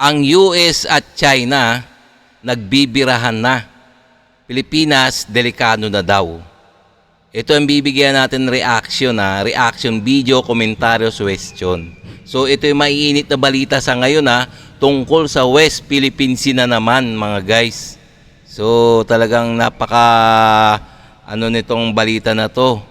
Ang US at China nagbibirahan na. Pilipinas, delikado na daw. Ito ang bibigyan natin reaction reaction video, komentaryo, question. So ito yung maiinit na balita sa ngayon tungkol sa West Philippine Sea na naman mga guys. So talagang nitong balita na to.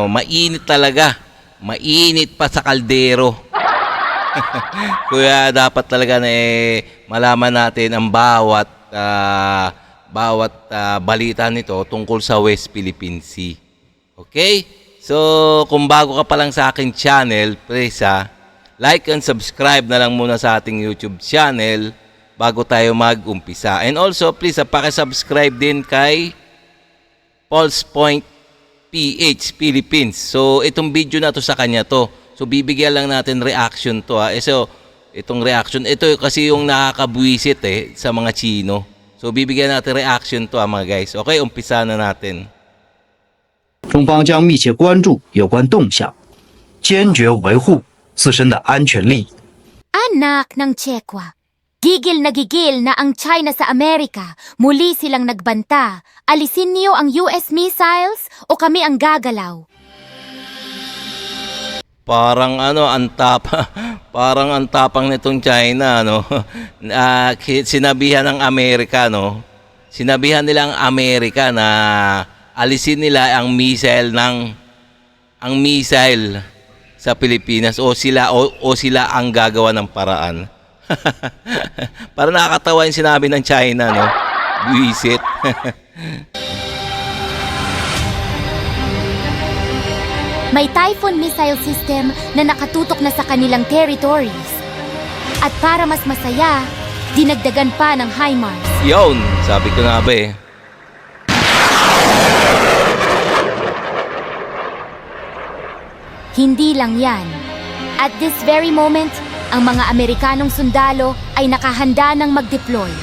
Mainit talaga. Mainit pa sa kaldero. Kaya dapat talaga malaman natin ang bawat balita nito tungkol sa West Philippine Sea. Okay? So, kung bago ka pa lang sa aking channel, please like and subscribe na lang muna sa ating YouTube channel bago tayo mag-umpisa. And also, please paki-subscribe din kay Pulse Point PH Philippines. So, itong video na to sa kanya to. So, bibigyan lang natin reaction to So, itong reaction, ito kasi yung nakakabwisit sa mga Chino. So, bibigyan natin reaction to mga guys. Okay, umpisa na natin. 中方将密切关注有关动向，坚决维护自身的安全利益。 Anak ng Tsekwa, gigil na ang China sa Amerika. Muli silang nagbanta. Alisin niyo ang US missiles o kami ang gagalaw. Parang parang ang tapang nitong China, sinabihan ng Amerika, Sinabihan nila ang Amerika na alisin nila ang missile sa Pilipinas o sila ang gagawa ng paraan. Para nakakatawa yung sinabi ng China, Visit. May Typhoon missile system na nakatutok na sa kanilang territories. At para mas masaya, dinagdagan pa ng HIMARS. Yun, sabi ko na ba Hindi lang yan. At this very moment, ang mga Amerikanong sundalo ay nakahanda ng mag-deploy.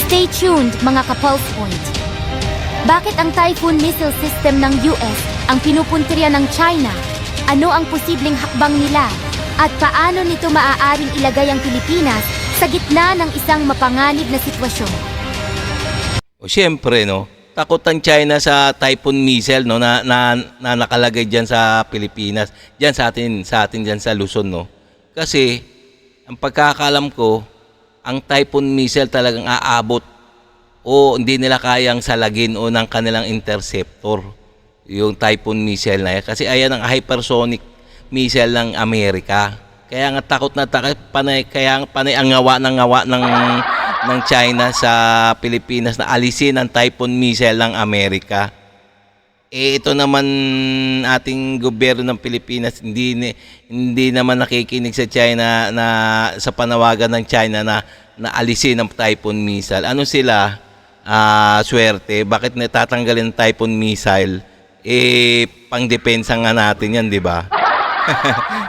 Stay tuned mga ka-Pulse Point. Bakit ang Typhoon missile system ng US ang pinupuntirya ng China? Ano ang posibleng hakbang nila? At paano nito maaaring ilagay ang Pilipinas sa gitna ng isang mapanganib na sitwasyon? O siyempre, takot ang China sa Typhoon missile na nakalagay diyan sa Pilipinas, diyan sa atin diyan sa Luzon, Kasi ang pagkakaalam ko, ang Typhoon missile talagang aabot o hindi nila kayang salagin o ng kanilang interceptor yung Typhoon missile na yan. Kasi ayan ang hypersonic missile ng Amerika. Kaya nga takot panay ang ngawa ng China sa Pilipinas na alisin ang Typhoon missile ng Amerika. Ito naman ating gobyerno ng Pilipinas hindi naman nakikinig sa China na sa panawagan ng China na alisin ang Typhoon missile. Ano sila? Swerte. Bakit natatanggalin ang Typhoon missile? Pang-depensa nga natin yan, di ba?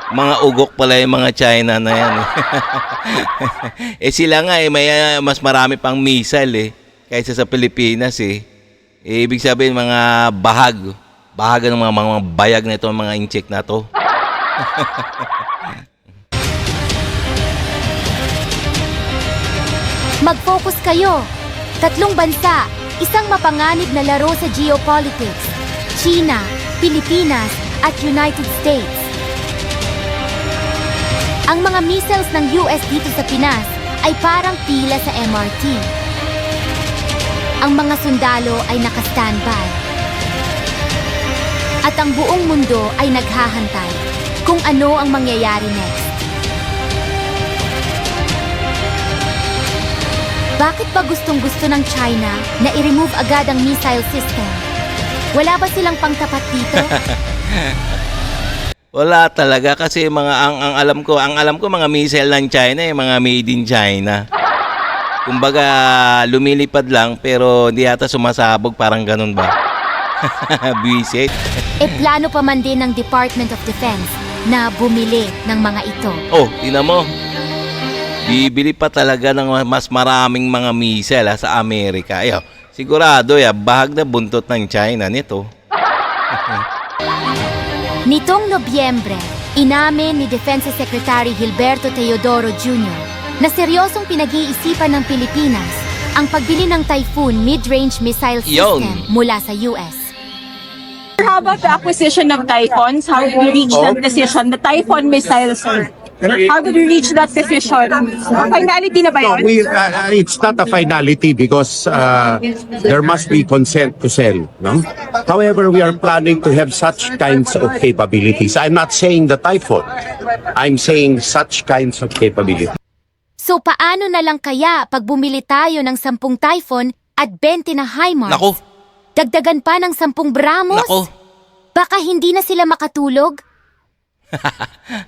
Mga ugok pala yung mga China na yan. Sila nga mas marami pang missile kaysa sa Pilipinas Ibig sabihin mga bahag ng mga bayag na ito, mga incheck na to. Mag-focus kayo. Tatlong bansa, isang mapanganib na laro sa geopolitics. China, Pilipinas, at United States. Ang mga missiles ng US dito sa Pinas ay parang pila sa MRT. Ang mga sundalo ay naka-standby. At ang buong mundo ay naghahantay kung ano ang mangyayari next. Bakit ba gustong-gusto ng China na i-remove agad ang missile system? Wala ba silang pangtapat dito? Wala talaga kasi ang alam ko mga missile ng China mga made in China. Kumbaga lumilipad lang pero hindi yata sumasabog, parang ganun ba? Visit. Plano pa man din ng Department of Defense na bumili ng mga ito. Oh, tingnan mo. Bibili pa talaga ng mas maraming mga missile sa Amerika. Sigurado bahag na buntot ng China nito. Nitong Nobyembre, Inamin ni Defense Secretary Gilberto Teodoro Jr. na seryosong pinag-iisipan ng Pilipinas ang pagbili ng Typhoon mid-range missile system mula sa US. How about the acquisition of Typhoons? How did we reach that decision? The Typhoon missile, sir. How did we reach that decision? Finality na ba No, yun? it's not a finality because there must be consent to sell. No? However, we are planning to have such kinds of capabilities. I'm not saying the Typhoon. I'm saying such kinds of capabilities. So paano na lang kaya pag bumili tayo ng 10 Typhoon at 20 na HIMARS? Nako, Dagdagan pa ng 10 BrahMos? nako. Baka hindi na sila makatulog?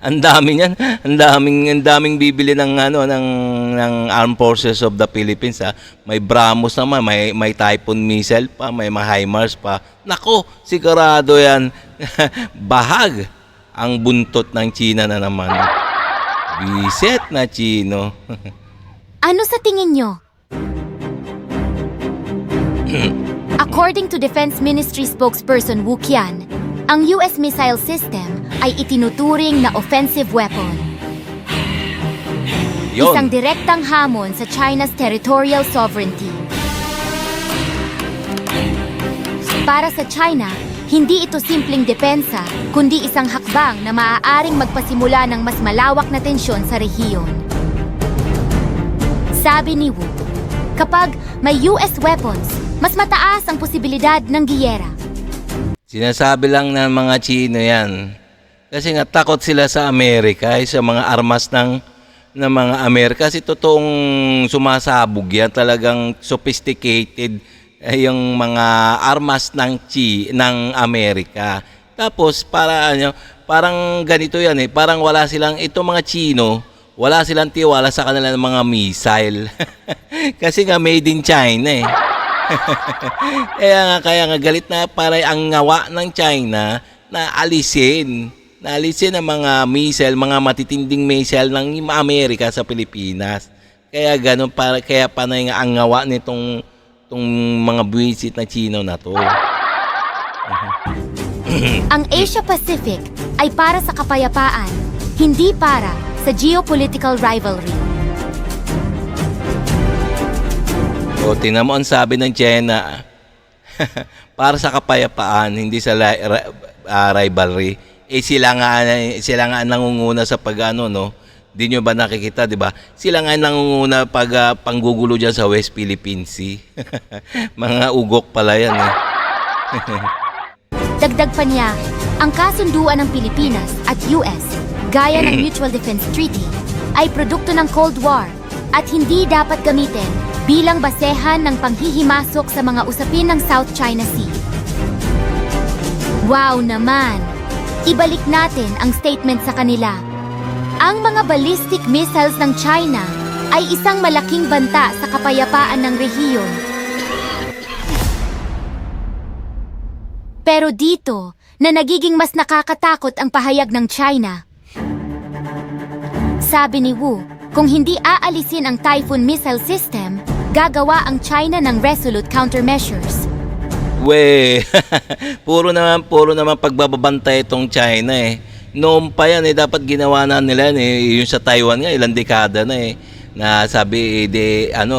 Ang dami niyan. Ang daming bibili ng ng Armed Forces of the Philippines, ha. May BrahMos naman, may Typhoon missile pa, may HIMARS pa. Nako, sigurado 'yan. Bahag ang buntot ng China na naman. Biset na Chino. Ano sa tingin nyo? According to Defense Ministry spokesperson Wu Qian, ang US missile system ay itinuturing na offensive weapon. Isang Yon. direktang hamon sa China's territorial sovereignty. Para sa China, hindi ito simpleng depensa, kundi isang hakbang na maaaring magpasimula ng mas malawak na tensyon sa rehiyon. Sabi ni Wu, kapag may US weapons, mas mataas ang posibilidad ng giyera. Sinasabi lang ng mga Chino 'yan. Kasi nga takot sila sa Amerika, sa mga armas ng mga Amerika. Kasi totoong sumasabog yan, talagang sophisticated yung mga armas ng Amerika. Tapos parang ganito yan eh, parang wala silang itong mga Chino, wala silang tiwala sa kanilang mga missile. Kasi nga made in China eh. kaya nga galit na para ang ngawa ng China na alisin ang mga missile, mga matitinding missile ng Amerika sa Pilipinas. Kaya ganun kaya panay nga ang ngawa nitong mga buwisit na Chino na to. Ang Asia Pacific ay para sa kapayapaan, hindi para sa geopolitical rivalry. O, tingnan mo ang sabi ng China, para sa kapayapaan, hindi sa rivalry. Sila nga nangunguna sa no? Di nyo ba nakikita, di ba? Sila nga nangunguna pag panggugulo dyan sa West Philippine Sea. Mga ugok pala yan eh. Dagdag pa niya, ang kasunduan ng Pilipinas at US, gaya ng Mutual Defense Treaty, ay produkto ng Cold War at hindi dapat gamitin bilang basehan ng panghihimasok sa mga usapin ng South China Sea. Wow naman! Ibalik natin ang statement sa kanila. Ang mga ballistic missiles ng China ay isang malaking banta sa kapayapaan ng rehiyon. Pero dito, na nagiging mas nakakatakot ang pahayag ng China. Sabi ni Wu, kung hindi aalisin ang Typhoon missile system, gagawa ang China ng resolute countermeasures. puro naman pagbababantay itong China eh. Noon pa yan eh, dapat ginawa na nila eh. Yung sa Taiwan nga, ilang dekada na eh. Na sabi,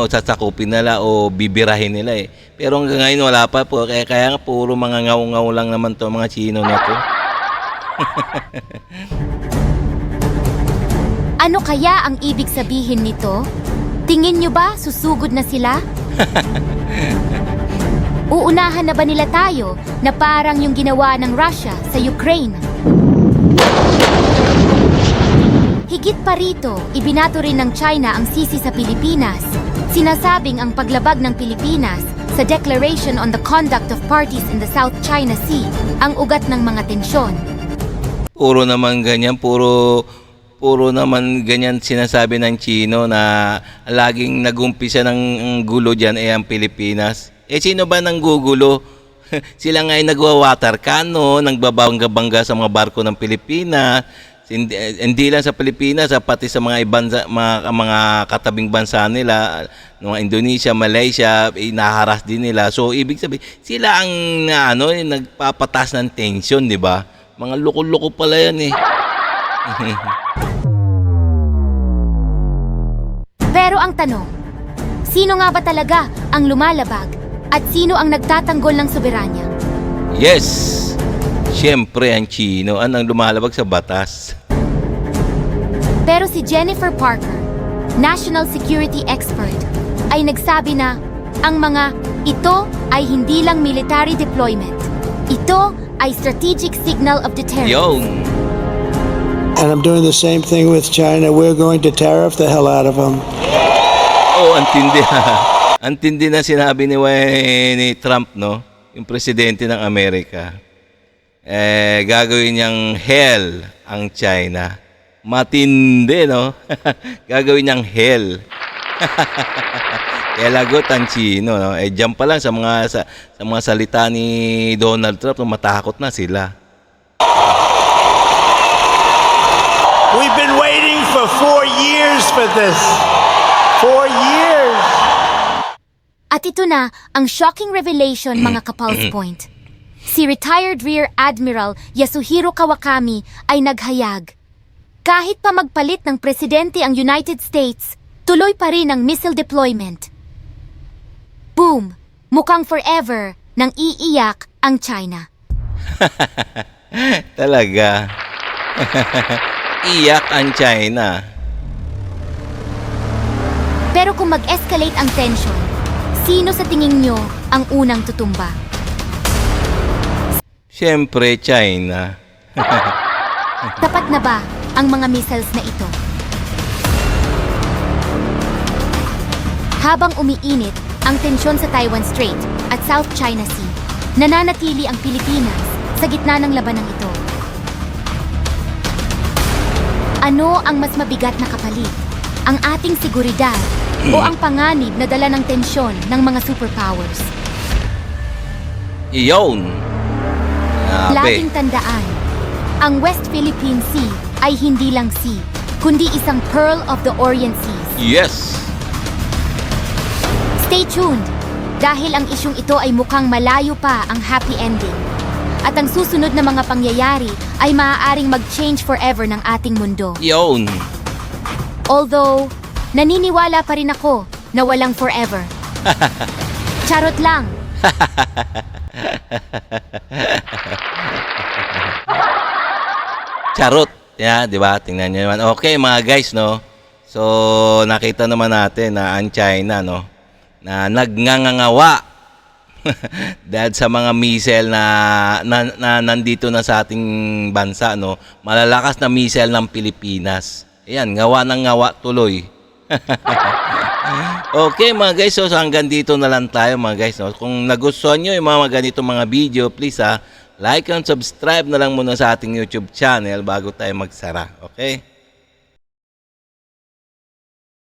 sasakupin nila o bibirahin nila eh. Pero hanggang ngayon wala pa po. Kaya nga puro mga ngaw-ngaw lang naman to mga Chino na to. Ano kaya ang ibig sabihin nito? Tingin nyo ba susugod na sila? Uunahan na ba nila tayo na parang yung ginawa ng Russia sa Ukraine? Higit pa rito, ibinato rin ng China ang sisi sa Pilipinas. Sinasabing ang paglabag ng Pilipinas sa Declaration on the Conduct of Parties in the South China Sea ang ugat ng mga tensyon. Puro naman ganyan sinasabi ng Chino na laging nagumpisa ng gulo dyan ang Pilipinas. Sino ba nang gugulo? Sila nga ay nagwa-water cannon, nagbabangga-bangga sa mga barko ng Pilipinas. Hindi lang sa Pilipinas, pati sa mga mga katabing bansa nila, mga Indonesia, Malaysia, naharas din nila. So ibig sabihin, sila ang nagpapatas ng tension, di ba? Mga loko-loko pala yan eh. Pero ang tanong, sino nga ba talaga ang lumalabag at sino ang nagtatanggol ng soberanya? Yes! Siyempre, ang Chino ang lumalabag sa batas. Pero si Jennifer Parker, national security expert, ay nagsabi na ang mga ito ay hindi lang military deployment. Ito ay strategic signal of deterrence. Yun! And I'm doing the same thing with China. We're going to tariff the hell out of them. Oh, antindi. Antindi na sinabi ni Trump, no? Yung presidente ng Amerika. Gagawin niyang hell ang China. Matindi, no? Gagawin niyang hell. Kaya lagot ang Chino, no? Diyan pa lang sa mga salita ni Donald Trump, matakot na sila. We've been waiting for 4 years for this. 4 years. At ito na ang shocking revelation, mga ka-Pulse Point. Si retired Rear Admiral Yasuhiro Kawakami ay naghayag. Kahit pa magpalit ng presidente ang United States, tuloy pa rin ang missile deployment. Boom! Mukhang forever nang iiyak ang China. Talaga. Iyak ang China. Pero kung mag-escalate ang tension, sino sa tingin nyo ang unang tutumba? Siyempre, China. Tapat na ba ang mga missiles na ito? Habang umiinit ang tensyon sa Taiwan Strait at South China Sea, nananatili ang Pilipinas sa gitna ng labanang ito. Ano ang mas mabigat na kapalit? Ang ating seguridad o ang panganib na dala ng tensyon ng mga superpowers? Iyon. Laging tandaan, ang West Philippine Sea ay hindi lang sea, kundi isang Pearl of the Orient Seas. Yes. Stay tuned, dahil ang isyong ito ay mukhang malayo pa ang happy ending. At ang susunod na mga pangyayari ay maaaring mag-change forever ng ating mundo. Iyon. Although, naniniwala pa rin ako na walang forever. Charot lang. Charot. Yeah, di ba? Tingnan niyo naman. Okay, mga guys, no? So, nakita naman natin na ang China, no? Na nagngangawa dahil sa mga missile na nandito na sa ating bansa, no? Malalakas na missile ng Pilipinas. Ayan, ngawa ng ngawa tuloy. Okay mga guys, so hanggang dito na lang tayo mga guys, no? Kung nagustuhan nyo yung mga ganito mga video, please like and subscribe na lang muna sa ating YouTube channel bago tayo magsara. Okay?